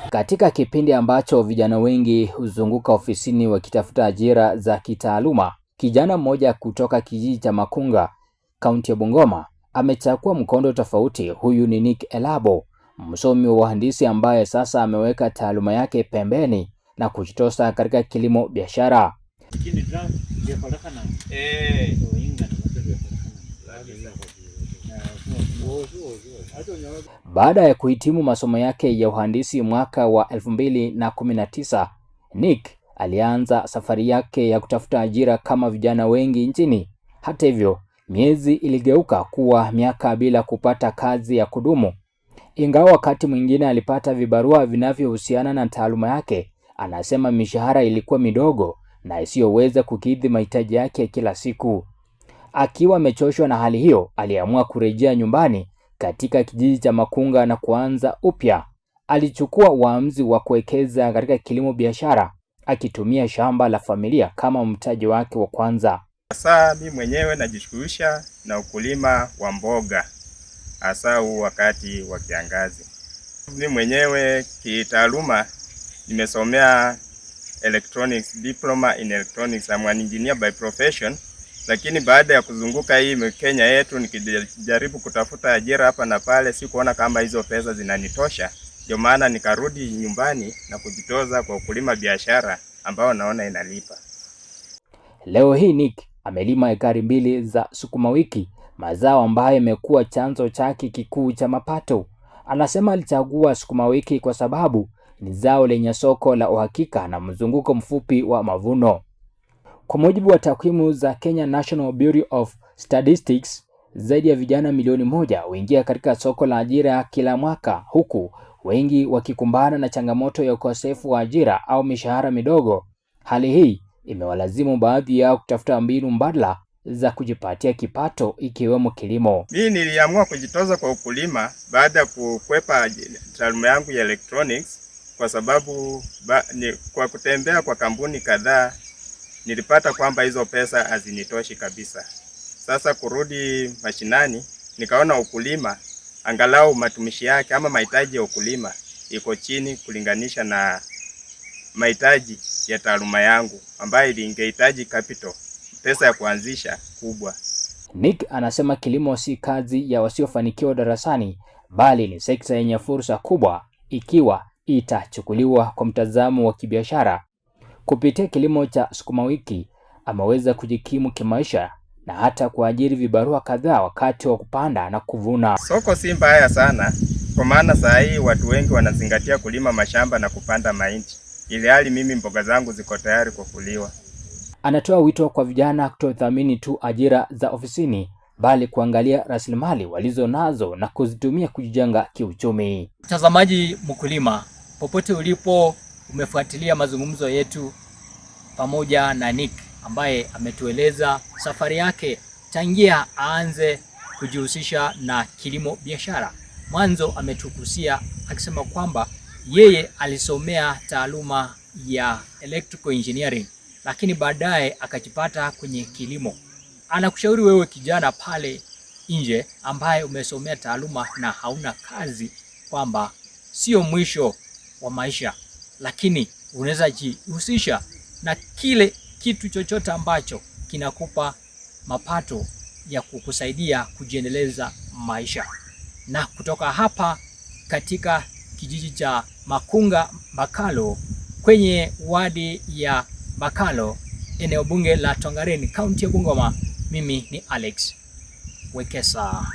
Katika kipindi ambacho vijana wengi huzunguka ofisini wakitafuta ajira za kitaaluma, kijana mmoja kutoka kijiji cha Makunga, kaunti ya Bungoma, amechagua mkondo tofauti. Huyu ni Nick Elabo, msomi wa uhandisi ambaye sasa ameweka taaluma yake pembeni na kujitosa katika kilimo biashara. Baada ya kuhitimu masomo yake ya uhandisi mwaka wa 2019, Nick alianza safari yake ya kutafuta ajira kama vijana wengi nchini. Hata hivyo, miezi iligeuka kuwa miaka bila kupata kazi ya kudumu. Ingawa wakati mwingine alipata vibarua vinavyohusiana na taaluma yake, anasema mishahara ilikuwa midogo na isiyoweza kukidhi mahitaji yake kila siku. Akiwa amechoshwa na hali hiyo, aliamua kurejea nyumbani katika kijiji cha Makunga na kuanza upya. Alichukua uamuzi wa kuwekeza katika kilimo biashara, akitumia shamba la familia kama mtaji wake wa kwanza. Sasa mimi mwenyewe najishughulisha na ukulima wa mboga, hasa wakati wa kiangazi. Mimi mwenyewe kitaaluma nimesomea electronics, diploma in electronics. I'm an engineer by profession. Lakini baada ya kuzunguka hii Kenya yetu nikijaribu kutafuta ajira hapa na pale, sikuona kama hizo pesa zinanitosha. Ndio maana nikarudi nyumbani na kujitoza kwa ukulima biashara ambao naona inalipa. Leo hii Nick amelima ekari 2 za sukuma wiki, mazao ambayo yamekuwa chanzo chake kikuu cha mapato. Anasema alichagua sukuma wiki kwa sababu ni zao lenye soko la uhakika na mzunguko mfupi wa mavuno. Kwa mujibu wa takwimu za Kenya National Bureau of Statistics, zaidi ya vijana milioni 1 huingia katika soko la ajira kila mwaka, huku wengi wakikumbana na changamoto ya ukosefu wa ajira au mishahara midogo. Hali hii imewalazimu baadhi yao kutafuta mbinu mbadala za kujipatia kipato, ikiwemo kilimo. Mimi niliamua kujitoza kwa ukulima baada ya kukwepa taaluma yangu ya electronics, kwa sababu kwa kutembea kwa kampuni kadhaa nilipata kwamba hizo pesa hazinitoshi kabisa. Sasa kurudi mashinani, nikaona ukulima angalau matumishi yake ama mahitaji ya ukulima iko chini kulinganisha na mahitaji ya taaluma yangu ambayo ingehitaji capital, pesa ya kuanzisha kubwa. Nick anasema kilimo si kazi ya wasiofanikiwa darasani, bali ni sekta yenye fursa kubwa ikiwa itachukuliwa kwa mtazamo wa kibiashara. Kupitia kilimo cha sukuma wiki ameweza kujikimu kimaisha na hata kuajiri vibarua kadhaa wakati wa kupanda na kuvuna. Soko si mbaya sana, kwa maana saa hii watu wengi wanazingatia kulima mashamba na kupanda mahindi, ili hali mimi mboga zangu ziko tayari kukuliwa. Anatoa wito kwa vijana kutothamini tu ajira za ofisini, bali kuangalia rasilimali walizo nazo na kuzitumia kujijenga kiuchumi. Mtazamaji mkulima, popote ulipo, umefuatilia mazungumzo yetu pamoja na Nick ambaye ametueleza safari yake tangia aanze kujihusisha na kilimo biashara. Mwanzo ametukusia akisema kwamba yeye alisomea taaluma ya electrical engineering, lakini baadaye akajipata kwenye kilimo. Anakushauri wewe kijana pale nje ambaye umesomea taaluma na hauna kazi kwamba sio mwisho wa maisha, lakini unaweza jihusisha na kile kitu chochote ambacho kinakupa mapato ya kukusaidia kujiendeleza maisha. Na kutoka hapa katika kijiji cha Makunga Makalo, kwenye wadi ya Makalo, eneo bunge la Tongareni, kaunti ya Bungoma, mimi ni Alex Wekesa.